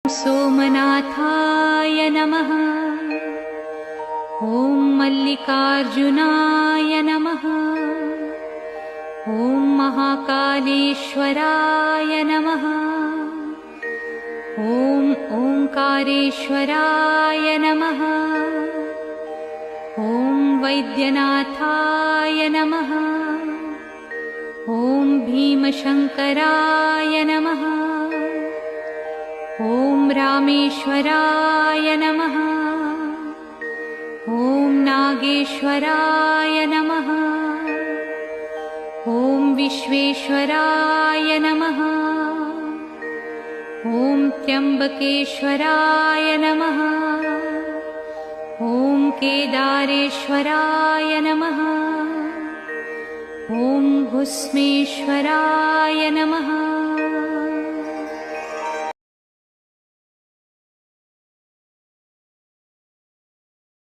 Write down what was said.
सोमनाथाय नमः। ॐ मल्लिकार्जुनाय नमः। ॐ महाकालेश्वराय नमः। ॐ ओंकारेश्वराय नमः। ॐ वैद्यनाथाय नमः। ॐ भीमशंकराय नमः। ॐ रामेश्वराय नमः। ॐ नागेश्वराय नमः। ॐ विश्वेश्वराय नमः। ॐ त्र्यंबकेश्वराय नमः। ॐ केदारेश्वराय नमः। ॐ भुस्मेश्वराय नमः।